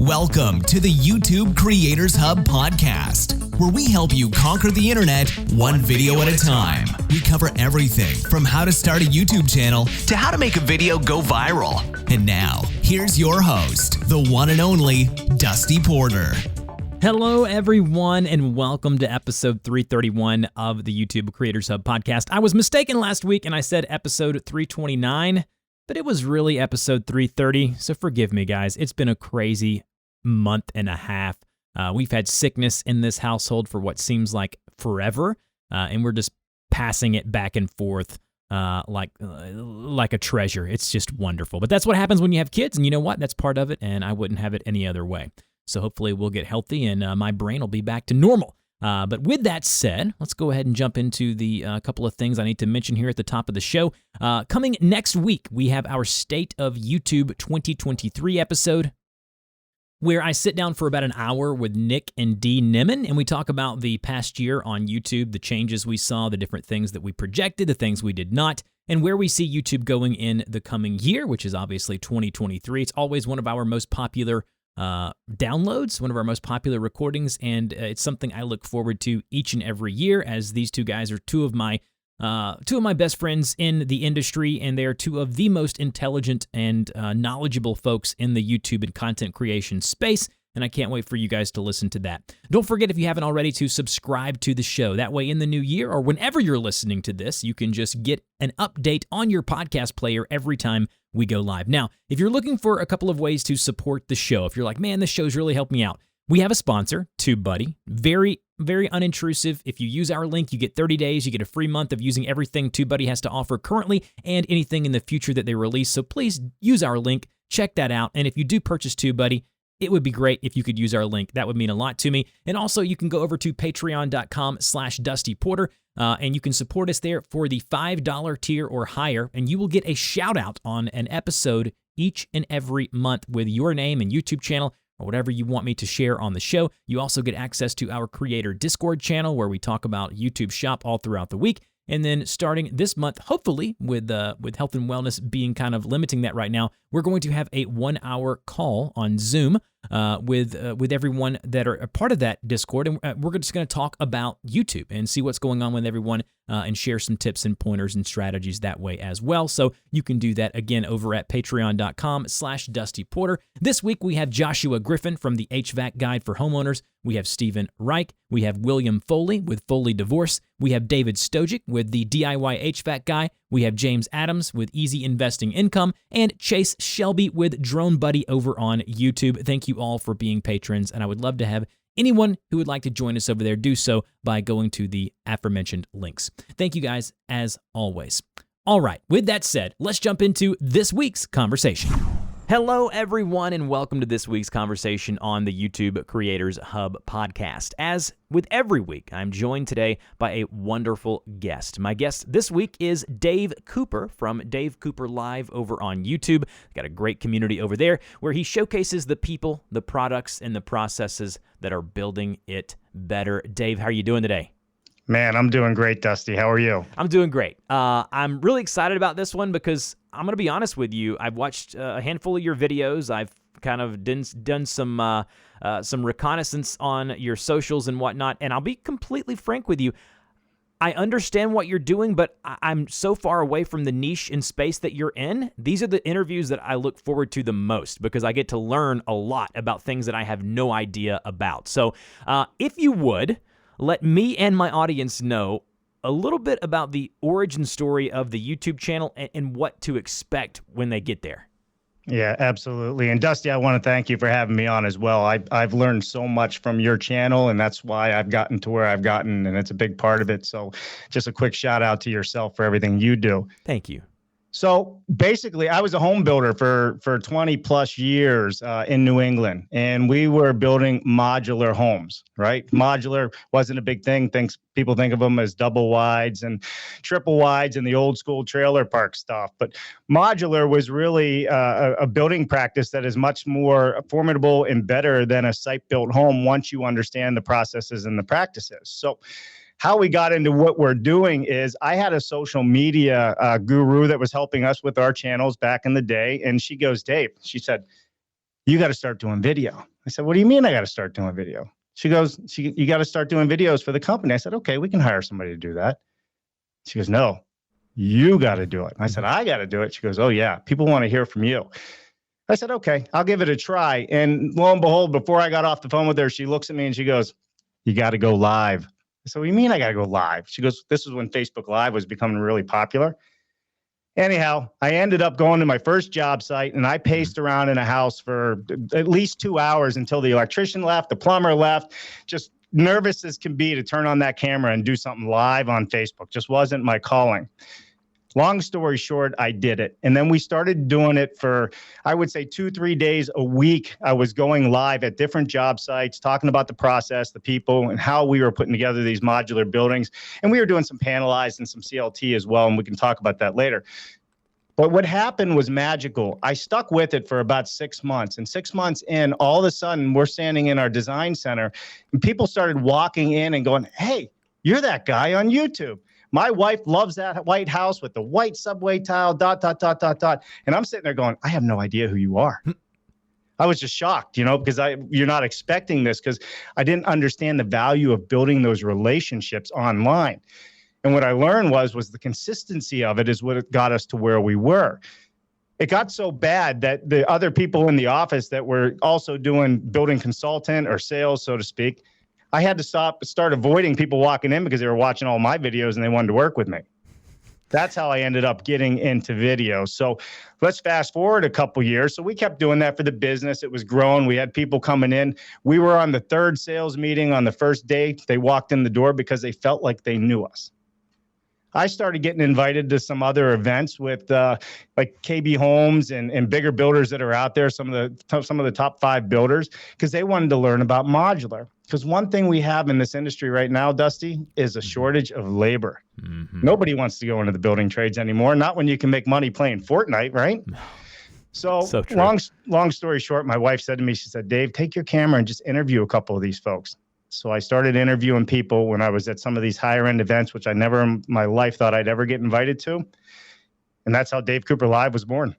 Welcome to the YouTube Creators Hub podcast, where we help you conquer the internet one video at a time. We cover everything from how to start a YouTube channel to how to make a video go viral. And now, here's your host, the one and only Dusty Porter. Hello, everyone, and welcome to episode 331 of the YouTube Creators Hub podcast. I was mistaken last week, and I said episode 329, but it was really episode 330, so forgive me, guys. It's been a crazy month and a half. We've had sickness in this household for what seems like forever, and we're just passing it back and forth like a treasure. It's just wonderful. But that's what happens when you have kids, and you know what? That's part of it, and I wouldn't have it any other way. So hopefully we'll get healthy and my brain will be back to normal. But with that said, let's go ahead and jump into the couple of things I need to mention here at the top of the show. Coming next week, we have our State of YouTube 2023 episode, where I sit down for about an hour with Nick and Dee Nimmin, and we talk about the past year on YouTube, the changes we saw, the different things that we projected, the things we did not, and where we see YouTube going in the coming year, which is obviously 2023. It's always one of our most popular downloads, one of our most popular recordings, and it's something I look forward to each and every year, as these two guys are two of my best friends in the industry, and they are two of the most intelligent and knowledgeable folks in the YouTube and content creation space, and I can't wait for you guys to listen to that. Don't forget, if you haven't already, to subscribe to the show. That way, in the new year, or whenever you're listening to this, you can just get an update on your podcast player every time we go live. Now, if you're looking for a couple of ways to support the show, if you're like, man, this show's really helped me out, we have a sponsor, TubeBuddy. Very, very unintrusive. If you use our link, you get 30 days. You get a free month of using everything TubeBuddy has to offer currently and anything in the future that they release. So please use our link. Check that out. And if you do purchase TubeBuddy, it would be great if you could use our link. That would mean a lot to me. And also, you can go over to patreon.com/DustyPorter, and you can support us there for the $5 tier or higher, and you will get a shout out on an episode each and every month with your name and YouTube channel, or whatever you want me to share on the show. You also get access to our creator Discord channel, where we talk about YouTube Shop all throughout the week. And then starting this month, hopefully, with health and wellness being kind of limiting that right now, we're going to have a 1-hour call on Zoom with everyone that are a part of that Discord, and we're just going to talk about YouTube and see what's going on with everyone, and share some tips and pointers and strategies that way as well. So you can do that again over at patreon.com/DustyPorter. This week we have Joshua Griffin from the HVAC Guide for Homeowners. We have Stephen Reich. We have William Foley with Foley Divorce. We have David Stojic with the DIY HVAC Guy. We have James Adams with Easy Investing Income, and Chase Shelby with Drone Buddy over on YouTube. Thank you all for being patrons, and I would love to have anyone who would like to join us over there do so by going to the aforementioned links. Thank you guys, as always. All right, with that said, let's jump into this week's conversation. Hello, everyone, and welcome to this week's conversation on the YouTube Creators Hub podcast. As with every week, I'm joined today by a wonderful guest. My guest this week is Dave Cooper from Dave Cooper Live over on YouTube. Got a great community over there where he showcases the people, the products, and the processes that are building it better. Dave, how are you doing today? Man, I'm doing great, Dusty. How are you? I'm doing great. I'm really excited about this one because I'm going to be honest with you. I've watched a handful of your videos. I've kind of done some reconnaissance on your socials and whatnot, and I'll be completely frank with you. I understand what you're doing, but I'm so far away from the niche and space that you're in. These are the interviews that I look forward to the most because I get to learn a lot about things that I have no idea about. So if you would, let me and my audience know a little bit about the origin story of the YouTube channel and what to expect when they get there. Yeah, absolutely. And Dusty, I want to thank you for having me on as well. I've learned so much from your channel, and that's why I've gotten to where I've gotten, and it's a big part of it. So just a quick shout out to yourself for everything you do. Thank you. So basically, I was a home builder for 20 plus years in New England, and we were building modular homes, right? Modular wasn't a big thing. People think of them as double wides and triple wides and the old school trailer park stuff. But modular was really a building practice that is much more formidable and better than a site-built home once you understand the processes and the practices. So how we got into what we're doing is I had a social media guru that was helping us with our channels back in the day. And she goes, Dave, she said, you got to start doing video. I said, what do you mean I got to start doing video? She goes, you got to start doing videos for the company. I said, okay, we can hire somebody to do that. She goes, no, you got to do it. I said, I got to do it. She goes, oh yeah, people want to hear from you. I said, okay, I'll give it a try. And lo and behold, before I got off the phone with her, she looks at me and she goes, you got to go live. I said, what do you mean I got to go live? She goes, this is when Facebook Live was becoming really popular. Anyhow, I ended up going to my first job site and I paced around in a house for at least 2 hours until the electrician left, the plumber left, just nervous as can be to turn on that camera and do something live on Facebook. Just wasn't my calling. Long story short, I did it. And then we started doing it for, I would say 2-3 days a week. I was going live at different job sites, talking about the process, the people, and how we were putting together these modular buildings. And we were doing some panelized and some CLT as well. And we can talk about that later. But what happened was magical. I stuck with it for about 6 months. And 6 months in, all of a sudden, we're standing in our design center and people started walking in and going, hey, you're that guy on YouTube. My wife loves that white house with the white subway tile, ... And I'm sitting there going, I have no idea who you are. I was just shocked, because you're not expecting this because I didn't understand the value of building those relationships online. And what I learned was the consistency of it is what got us to where we were. It got so bad that the other people in the office that were also doing building consultant or sales, so to speak, I had to start avoiding people walking in because they were watching all my videos and they wanted to work with me. That's how I ended up getting into video. So let's fast forward a couple years. So we kept doing that for the business. It was growing. We had people coming in. We were on the third sales meeting on the first day. They walked in the door because they felt like they knew us. I started getting invited to some other events with like KB Homes and bigger builders that are out there, some of the top 5 builders, because they wanted to learn about modular. Because one thing we have in this industry right now, Dusty, is a shortage of labor. Mm-hmm. Nobody wants to go into the building trades anymore, not when you can make money playing Fortnite, right? So long story short, my wife said to me, she said, Dave, take your camera and just interview a couple of these folks. So I started interviewing people when I was at some of these higher end events, which I never in my life thought I'd ever get invited to. And that's how Dave Cooper Live was born.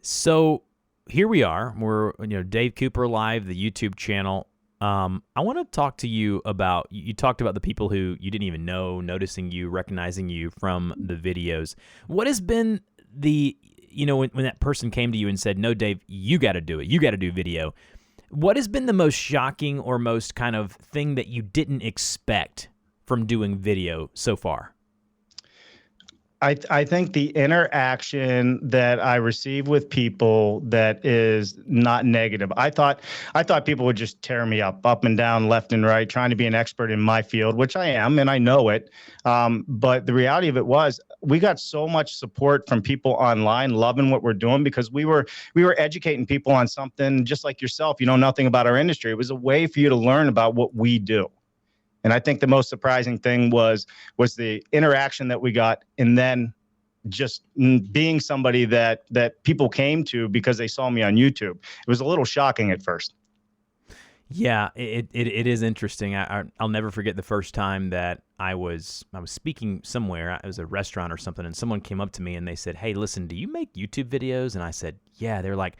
So here we are. We're, Dave Cooper Live, the YouTube channel. I want to talk to you about, you talked about the people who you didn't even know, noticing you, recognizing you from the videos. What has been the, when that person came to you and said, no, Dave, you got to do it. You got to do video. What has been the most shocking or most kind of thing that you didn't expect from doing video so far? I think the interaction that I receive with people that is not negative. I thought people would just tear me up and down, left and right, trying to be an expert in my field, which I am, and I know it. But the reality of it was we got so much support from people online, loving what we're doing, because we were educating people on something just like yourself. You know nothing about our industry. It was a way for you to learn about what we do. And I think the most surprising thing was the interaction that we got, and then just being somebody that people came to because they saw me on YouTube. It was a little shocking at first. Yeah, it is interesting. I'll never forget the first time that I was speaking somewhere. It was a restaurant or something, and someone came up to me and they said, "Hey, listen, do you make YouTube videos?" And I said, "Yeah." They're like,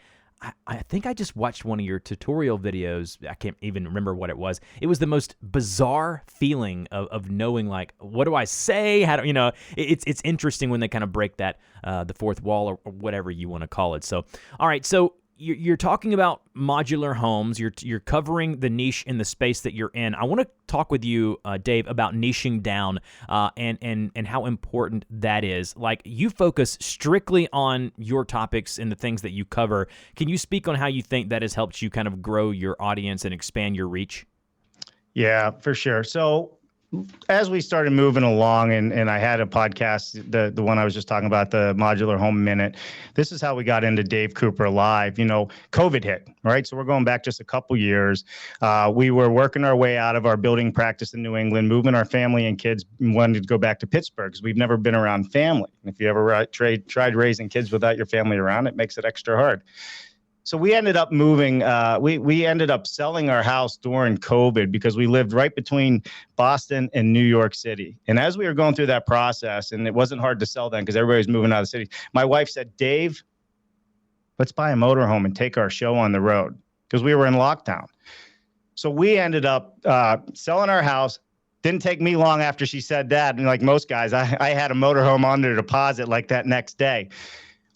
I think I just watched one of your tutorial videos. I can't even remember what it was. It was the most bizarre feeling of knowing, like, what do I say? How do it's interesting when they kind of break that the fourth wall or whatever you want to call it. So, all right, so you're talking about modular homes. You're covering the niche in the space that you're in. I want to talk with you, Dave, about niching down and how important that is. Like, you focus strictly on your topics and the things that you cover. Can you speak on how you think that has helped you kind of grow your audience and expand your reach? Yeah, for sure. So as we started moving along, and I had a podcast, the one I was just talking about, the Modular Home Minute, this is how we got into Dave Cooper Live. COVID hit, right? So we're going back just a couple years. We were working our way out of our building practice in New England, moving our family and kids, wanted to go back to Pittsburgh because we've never been around family. If you ever tried raising kids without your family around, it makes it extra hard. So we ended up moving, we ended up selling our house during COVID because we lived right between Boston and New York City. And as we were going through that process, and it wasn't hard to sell then because everybody was moving out of the city, my wife said, Dave, Let's buy a motorhome and take our show on the road, because we were in lockdown. So we ended up selling our house. Didn't take me long after she said that. And like most guys, I had a motorhome under deposit like that next day.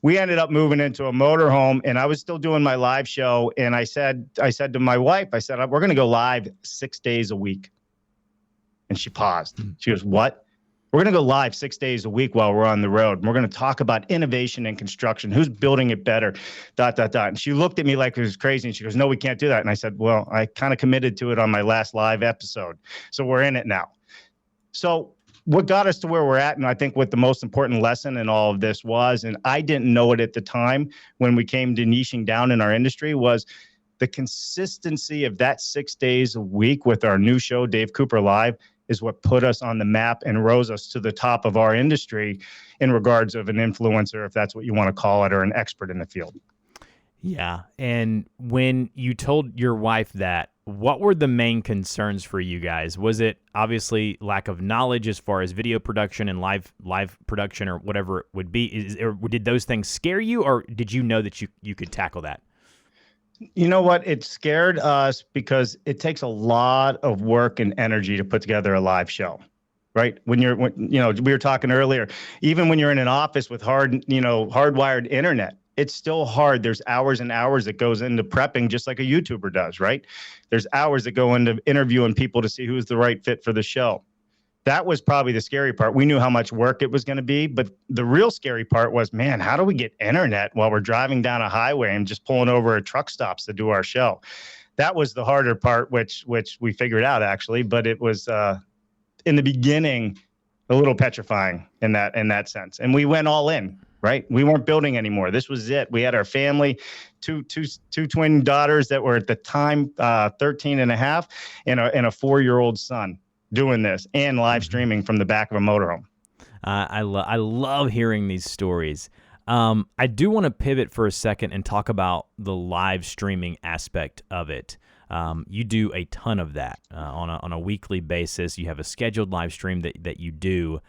We ended up moving into a motorhome, and I was still doing my live show. And I said to my wife, I said, we're going to go live 6 days a week. And she paused. She goes, what? We're going to go live 6 days a week while we're on the road. And we're going to talk about innovation in construction. Who's building it better? ... And she looked at me like it was crazy. And she goes, no, we can't do that. And I said, well, I kind of committed to it on my last live episode. So we're in it now. So what got us to where we're at, and I think what the most important lesson in all of this was, and I didn't know it at the time when we came to niching down in our industry, was the consistency of that 6 days a week with our new show, Dave Cooper Live, is what put us on the map and rose us to the top of our industry in regards of an influencer, if that's what you want to call it, or an expert in the field. Yeah. And when you told your wife that, what were the main concerns for you guys? Was it obviously lack of knowledge as far as video production and live production or whatever it would be? Or did those things scare you, or did you know that you could tackle that? You know what? It scared us because it takes a lot of work and energy to put together a live show, right? We were talking earlier, even when you're in an office with hardwired internet, it's still hard. There's hours and hours that goes into prepping, just like a YouTuber does, right? There's hours that go into interviewing people to see who's the right fit for the show. That was probably the scary part. We knew how much work it was going to be, but the real scary part was, man, how do we get internet while we're driving down a highway and just pulling over at truck stops to do our show? That was the harder part, which we figured out actually, but it was in the beginning a little petrifying in that sense. And we went all in, right? We weren't building anymore. This was it. We had our family, two twin daughters that were at the time 13 and a half, and a 4-year-old son, doing this and live streaming from the back of a motorhome. I love hearing these stories. I do want to pivot for a second and talk about the live streaming aspect of it. You do a ton of that on a weekly basis. You have a scheduled live stream that you do.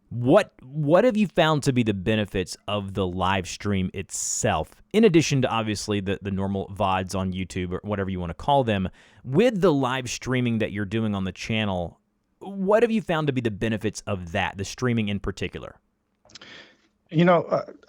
What have you found to be the benefits of the live stream itself, in addition to obviously the normal VODs on YouTube or whatever you want to call them? With the live streaming that you're doing on the channel, what have you found to be the benefits of that, the streaming in particular?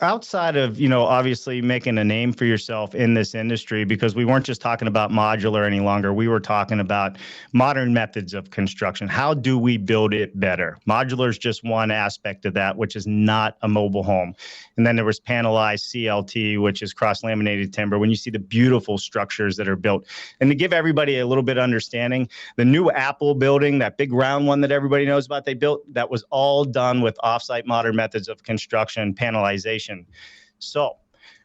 Outside of, obviously making a name for yourself in this industry, because we weren't just talking about modular any longer. We were talking about modern methods of construction. How do we build it better? Modular is just one aspect of that, which is not a mobile home. And then there was panelized CLT, which is cross-laminated timber. When you see the beautiful structures that are built. And to give everybody a little bit of understanding, the new Apple building, that big round one that everybody knows about, they built, that was all done with offsite modern methods of construction, panelization. So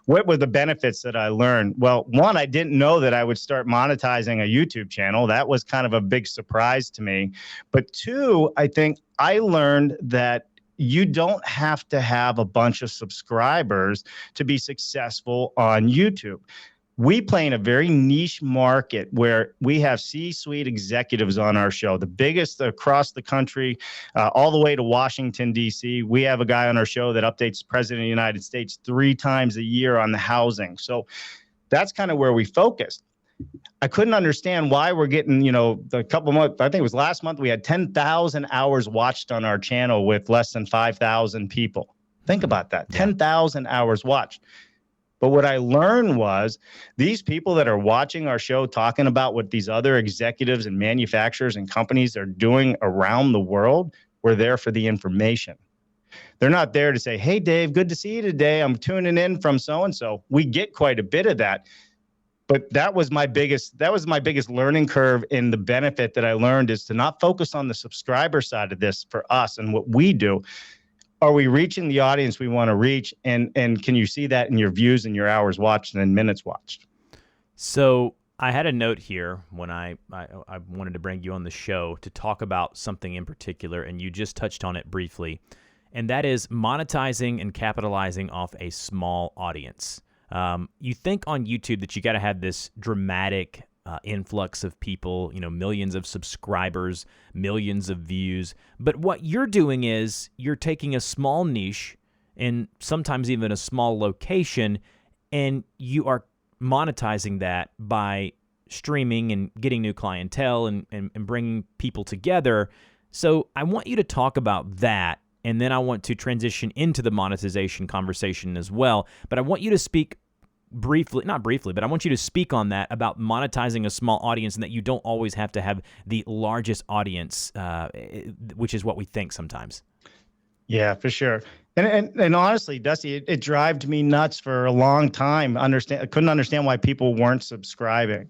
what were the benefits that I learned? Well, one, I didn't know that I would start monetizing a YouTube channel. That was kind of a big surprise to me. But two, I think I learned that you don't have to have a bunch of subscribers to be successful on YouTube. We play in a very niche market where we have C-suite executives on our show, the biggest across the country, all the way to Washington, D.C. We have a guy on our show that updates the President of the United States 3 times a year on the housing. So that's kind of where we focused. I couldn't understand why we're getting, a couple months, I think it was last month, we had 10,000 hours watched on our channel with less than 5,000 people. Think about that, 10,000 hours watched. But what I learned was these people that are watching our show talking about what these other executives and manufacturers and companies are doing around the world were there for the information. They're not there to say, hey, Dave, good to see you today. I'm tuning in from so-and-so. We get quite a bit of that. But that was my biggest learning curve, in the benefit that I learned is to not focus on the subscriber side of this for us and what we do. Are we reaching the audience we want to reach? And can you see that in your views and your hours watched and minutes watched? So I had a note here when I wanted to bring you on the show to talk about something in particular, and you just touched on it briefly, and that is monetizing and capitalizing off a small audience. You think on YouTube that you got to have this dramatic influx of people, millions of subscribers, millions of views. But what you're doing is you're taking a small niche and sometimes even a small location and you are monetizing that by streaming and getting new clientele and bringing people together. So I want you to talk about that, and then I want to transition into the monetization conversation as well. But I want you to speak not briefly, but I want you to speak on that about monetizing a small audience, and that you don't always have to have the largest audience, which is what we think sometimes. Yeah, for sure. And honestly, Dusty, it drove me nuts for a long time. I couldn't understand why people weren't subscribing.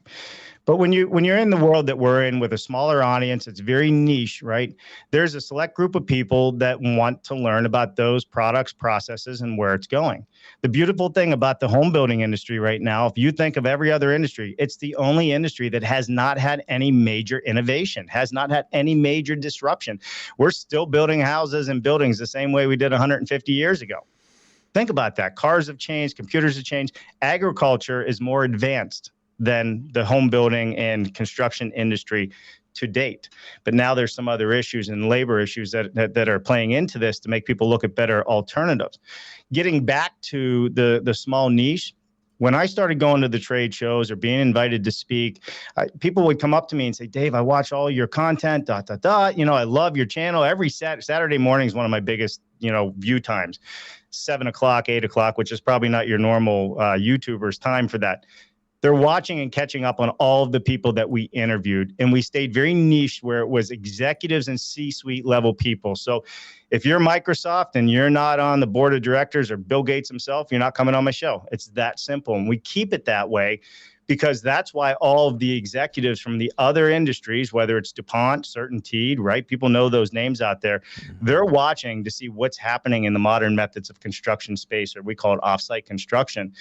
But when you're in the world that we're in with a smaller audience, it's very niche, right? There's a select group of people that want to learn about those products, processes, and where it's going. The beautiful thing about the home building industry right now, if you think of every other industry, it's the only industry that has not had any major innovation, has not had any major disruption. We're still building houses and buildings the same way we did 150 years ago. Think about that. Cars have changed, computers have changed. Agriculture is more advanced than the home building and construction industry to date. But now there's some other issues and labor issues that are playing into this to make people look at better alternatives. Getting back to the small niche, when I started going to the trade shows or being invited to speak, people would come up to me and say, Dave, I watch all your content, ... I love your channel. Every Saturday morning is one of my biggest, view times, 7 o'clock, 8 o'clock, which is probably not your normal YouTubers time for that. They're watching and catching up on all of the people that we interviewed. And we stayed very niche where it was executives and C-suite level people. So if you're Microsoft and you're not on the board of directors or Bill Gates himself, you're not coming on my show. It's that simple. And we keep it that way because that's why all of the executives from the other industries, whether it's DuPont, CertainTeed, right? People know those names out there. They're watching to see what's happening in the modern methods of construction space, or we call it offsite construction,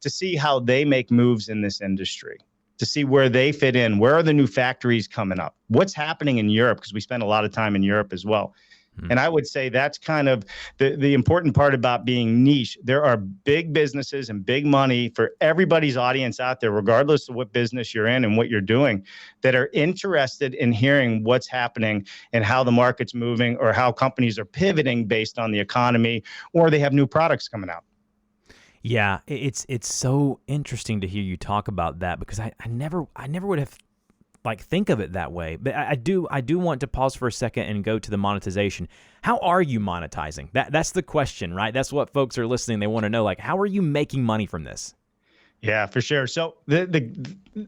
to see how they make moves in this industry, to see where they fit in. Where are the new factories coming up? What's happening in Europe? Because we spend a lot of time in Europe as well. And I would say that's kind of the important part about being niche. There are big businesses and big money for everybody's audience out there, regardless of what business you're in and what you're doing, that are interested in hearing what's happening and how the market's moving or how companies are pivoting based on the economy, or they have new products coming out. Yeah, it's so interesting to hear you talk about that, because I never would have think of it that way. But I do want to pause for a second and go to the monetization. How are you monetizing? That's the question, right? That's what folks are listening. They want to know, how are you making money from this? Yeah, for sure. So the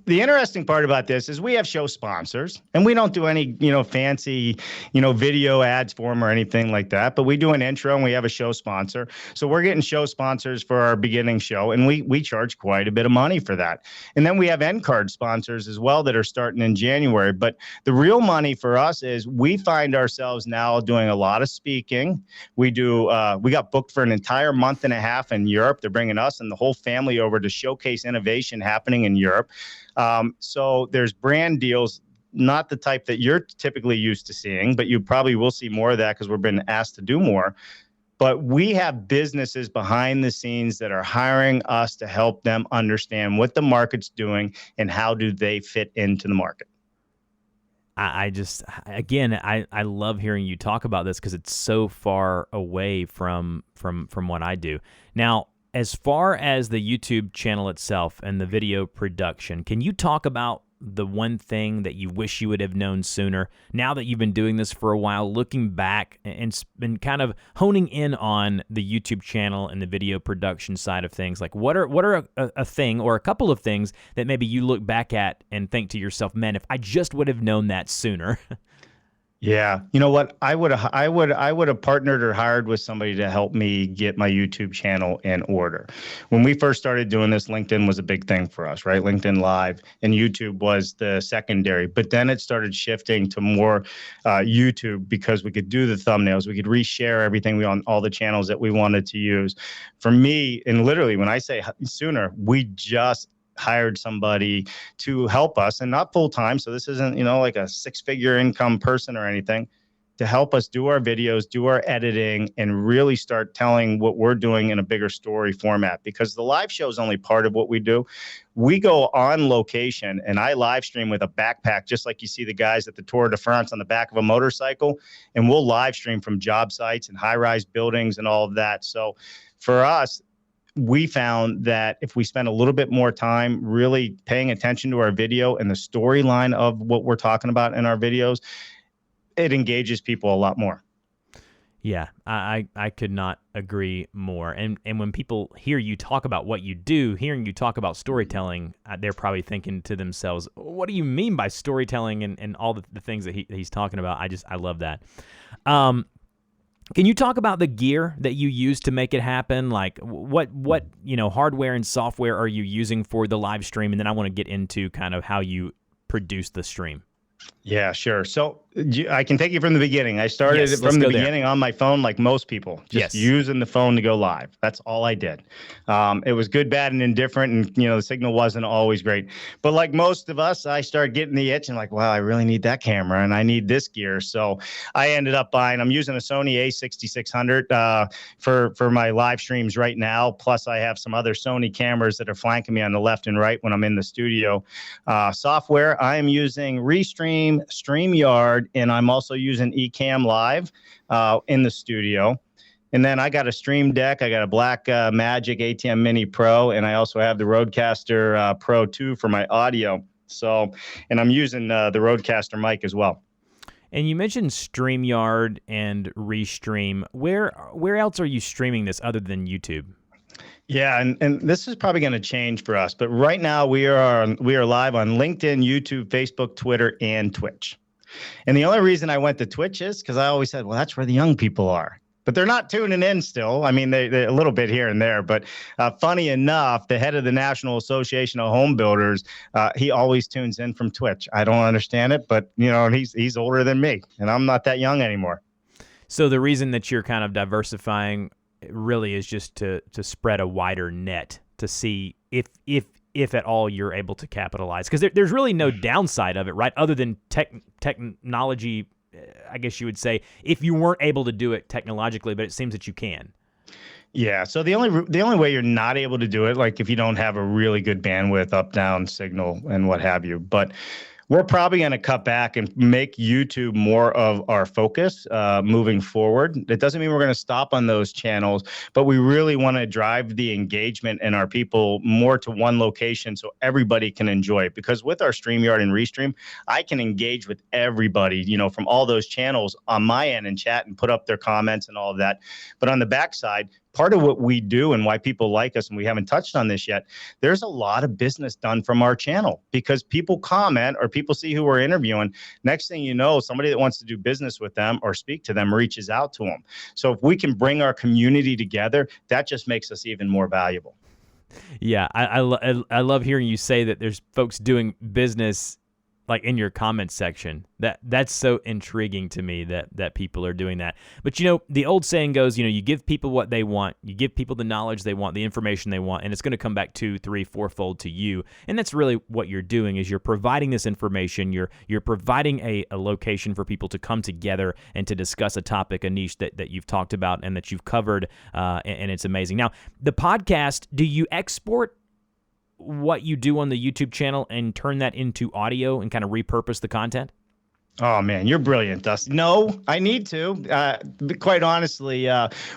interesting part about this is we have show sponsors, and we don't do any, fancy, video ads for them or anything like that. But we do an intro and we have a show sponsor. So we're getting show sponsors for our beginning show, and we charge quite a bit of money for that. And then we have end card sponsors as well that are starting in January. But the real money for us is we find ourselves now doing a lot of speaking. We got booked for an entire month and a half in Europe. They're bringing us and the whole family over to showcase innovation happening in Europe. So there's brand deals, not the type that you're typically used to seeing, but you probably will see more of that because we're being asked to do more. But we have businesses behind the scenes that are hiring us to help them understand what the market's doing and how do they fit into the market. I love hearing you talk about this because it's so far away from what I do. Now, as far as the YouTube channel itself and the video production, can you talk about the one thing that you wish you would have known sooner, now that you've been doing this for a while, looking back and been kind of honing in on the YouTube channel and the video production side of things? What are a thing or a couple of things that maybe you look back at and think to yourself, man, if I just would have known that sooner? Yeah. You know what? I would have partnered or hired with somebody to help me get my YouTube channel in order. When we first started doing this, LinkedIn was a big thing for us, right? LinkedIn Live, and YouTube was the secondary. But then it started shifting to more YouTube because we could do the thumbnails. We could reshare everything on all the channels that we wanted to use. For me, and literally when I say sooner, we just hired somebody to help us, and not full time. So this isn't, like a 6-figure income person or anything, to help us do our videos, do our editing, and really start telling what we're doing in a bigger story format. Because the live show is only part of what we do. We go on location, and I live stream with a backpack, just like you see the guys at the Tour de France on the back of a motorcycle. And we'll live stream from job sites and high-rise buildings and all of that. So for us, we found that if we spend a little bit more time really paying attention to our video and the storyline of what we're talking about in our videos, it engages people a lot more. Yeah, I could not agree more. And when people hear you talk about what you do, hearing you talk about storytelling, they're probably thinking to themselves, what do you mean by storytelling and all the things that he's talking about? I love that. Can you talk about the gear that you use to make it happen? Like what hardware and software are you using for the live stream? And then I want to get into kind of how you produce the stream. Yeah, sure. So I can take you from the beginning. I started from the beginning on my phone, like most people, just using the phone to go live. That's all I did. It was good, bad, and indifferent. And, the signal wasn't always great. But like most of us, I started getting the itch and like, wow, I really need that camera and I need this gear. So I ended up I'm using a Sony a6600 for my live streams right now. Plus I have some other Sony cameras that are flanking me on the left and right when I'm in the studio. Software, I am using Restream, StreamYard, and I'm also using Ecamm Live in the studio. And then I got a Stream Deck. I got a Black Magic ATEM Mini Pro, and I also have the Rodecaster Pro 2 for my audio. So, and I'm using the Rodecaster mic as well. And you mentioned StreamYard and Restream. Where else are you streaming this other than YouTube? Yeah, and this is probably going to change for us, but right now we are live on LinkedIn, YouTube, Facebook, Twitter, and Twitch. And the only reason I went to Twitch is because I always said, well, that's where the young people are. But they're not tuning in still. I mean, they're a little bit here and there. But funny enough, the head of the National Association of Home Builders, he always tunes in from Twitch. I don't understand it, but he's older than me, and I'm not that young anymore. So the reason that you're kind of diversifying really is just to spread a wider net to see if at all you're able to capitalize, because there's really no downside of it, right? Other than technology, I guess you would say, if you weren't able to do it technologically, but it seems that you can. Yeah. So the only way you're not able to do it, like if you don't have a really good bandwidth, up, down signal and what have you, but we're probably going to cut back and make YouTube more of our focus moving forward. It doesn't mean we're going to stop on those channels, but we really want to drive the engagement and our people more to one location so everybody can enjoy it. Because with our StreamYard and Restream, I can engage with everybody, from all those channels on my end and chat and put up their comments and all of that. But on the backside, part of what we do and why people like us, and we haven't touched on this yet, there's a lot of business done from our channel because people comment or people see who we're interviewing. Next thing you know, somebody that wants to do business with them or speak to them reaches out to them. So if we can bring our community together, that just makes us even more valuable. Yeah, I love hearing you say that there's folks doing business like in your comments section. That's so intriguing to me that people are doing that. But the old saying goes, you give people what they want, you give people the knowledge they want, the information they want, and it's going to come back 2, 3, 4-fold to you. And that's really what you're doing, is you're providing this information, you're providing a location for people to come together and to discuss a topic, a niche that you've talked about and that you've covered, and it's amazing. Now, the podcast, do you export what you do on the YouTube channel and turn that into audio and kind of repurpose the content? Oh man, you're brilliant, Dusty. No, I need to. Quite honestly,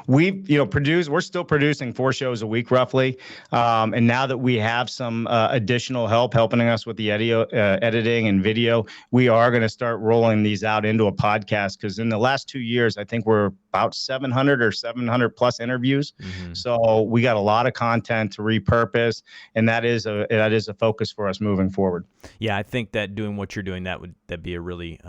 we're still producing 4 shows a week roughly. And now that we have some additional help helping us with the editing and video, we are going to start rolling these out into a podcast, because in the last 2 years, I think we're about 700 or 700 plus interviews. Mm-hmm. So we got a lot of content to repurpose, and that is a focus for us moving forward. Yeah, I think that doing what you're doing, that'd be a really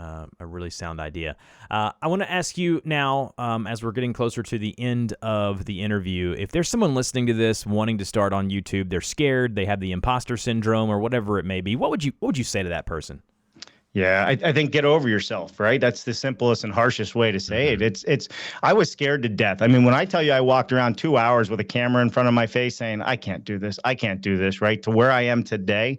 sound idea. I want to ask you now, as we're getting closer to the end of the interview, if there's someone listening to this wanting to start on YouTube, they're scared, they have the imposter syndrome or whatever it may be, what would you say to that person? Yeah, I think get over yourself, right? That's the simplest and harshest way to say it. I was scared to death. I mean, when I tell you I walked around 2 hours with a camera in front of my face saying, I can't do this, right? To where I am today,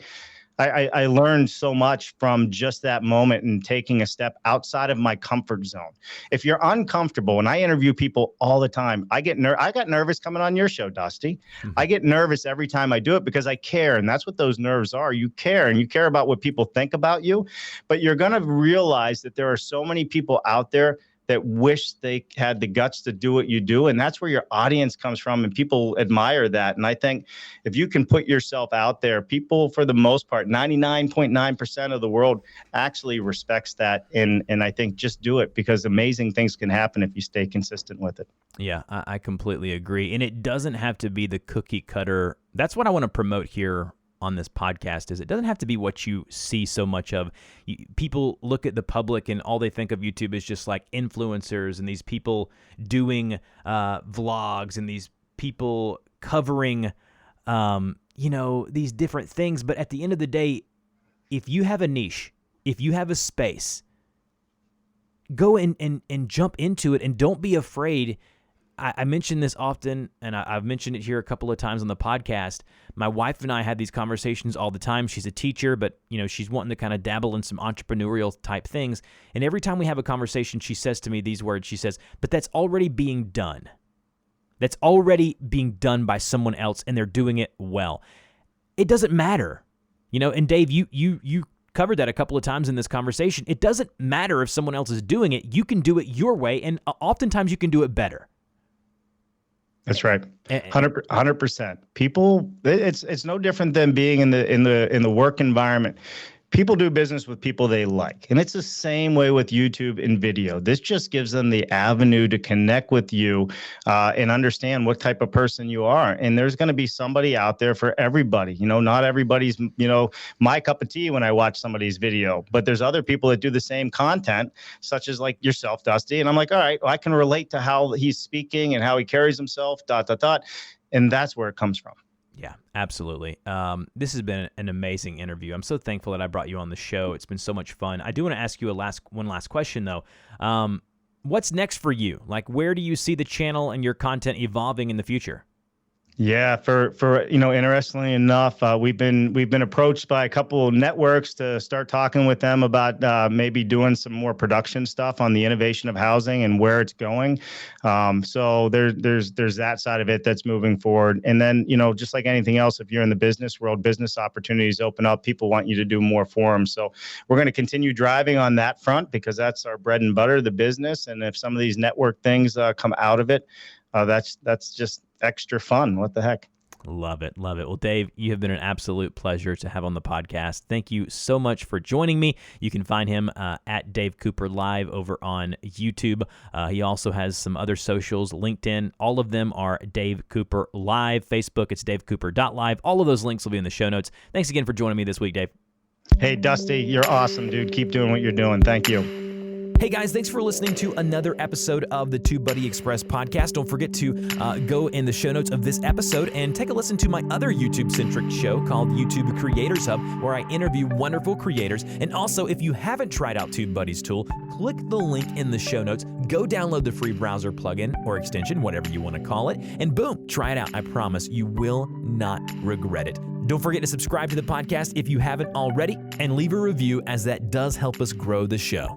I learned so much from just that moment and taking a step outside of my comfort zone. If you're uncomfortable, and I interview people all the time, I got nervous coming on your show, Dusty. Mm-hmm. I get nervous every time I do it because I care, and that's what those nerves are. You care, and you care about what people think about you, but you're going to realize that there are so many people out there that wish they had the guts to do what you do. And that's where your audience comes from. And people admire that. And I think if you can put yourself out there, people, for the most part, 99.9% of the world actually respects that. And I think just do it, because amazing things can happen if you stay consistent with it. Yeah, I completely agree. And it doesn't have to be the cookie cutter. That's what I want to promote here on this podcast. Is it doesn't have to be what you see so much of. People look at the public and all they think of YouTube is just like influencers and these people doing vlogs and these people covering these different things. But at the end of the day, if you have a niche, if you have a space, go and jump into it, and don't be afraid. I mention this often, and I've mentioned it here a couple of times on the podcast. My wife and I have these conversations all the time. She's a teacher, but she's wanting to kind of dabble in some entrepreneurial type things. And every time we have a conversation, she says to me these words. She says, "But that's already being done. That's already being done by someone else, and they're doing it well. It doesn't matter." And Dave, you covered that a couple of times in this conversation. It doesn't matter if someone else is doing it. You can do it your way, and oftentimes you can do it better. That's right. 100%. People, it's no different than being in the work environment. People do business with people they like. And it's the same way with YouTube and video. This just gives them the avenue to connect with you and understand what type of person you are. And there's going to be somebody out there for everybody. Not everybody's, my cup of tea when I watch somebody's video, but there's other people that do the same content, such as like yourself, Dusty. And I'm like, all right, well, I can relate to how he's speaking and how he carries himself, ... And that's where it comes from. Yeah, absolutely. This has been an amazing interview. I'm so thankful that I brought you on the show. It's been so much fun. I do want to ask you one last question, though. What's next for you? Like, where do you see the channel and your content evolving in the future? Yeah, for interestingly enough, we've been approached by a couple of networks to start talking with them about maybe doing some more production stuff on the innovation of housing and where it's going. So there's that side of it that's moving forward. And then, just like anything else, if you're in the business world, business opportunities open up. People want you to do more for them. So we're going to continue driving on that front, because that's our bread and butter, the business. And if some of these network things come out of it, that's just extra fun. What the heck? Love it. Love it. Well, Dave, you have been an absolute pleasure to have on the podcast. Thank you so much for joining me. You can find him at Dave Cooper Live over on YouTube. He also has some other socials, LinkedIn. All of them are Dave Cooper Live. Facebook, it's davecooper.live. All of those links will be in the show notes. Thanks again for joining me this week, Dave. Hey, Dusty, you're awesome, dude. Keep doing what you're doing. Thank you. Hey guys, thanks for listening to another episode of the TubeBuddy Express podcast. Don't forget to go in the show notes of this episode and take a listen to my other YouTube-centric show called YouTube Creators Hub, where I interview wonderful creators. And also, if you haven't tried out TubeBuddy's tool, click the link in the show notes. Go download the free browser plugin or extension, whatever you want to call it, and boom, try it out. I promise you will not regret it. Don't forget to subscribe to the podcast if you haven't already, and leave a review, as that does help us grow the show.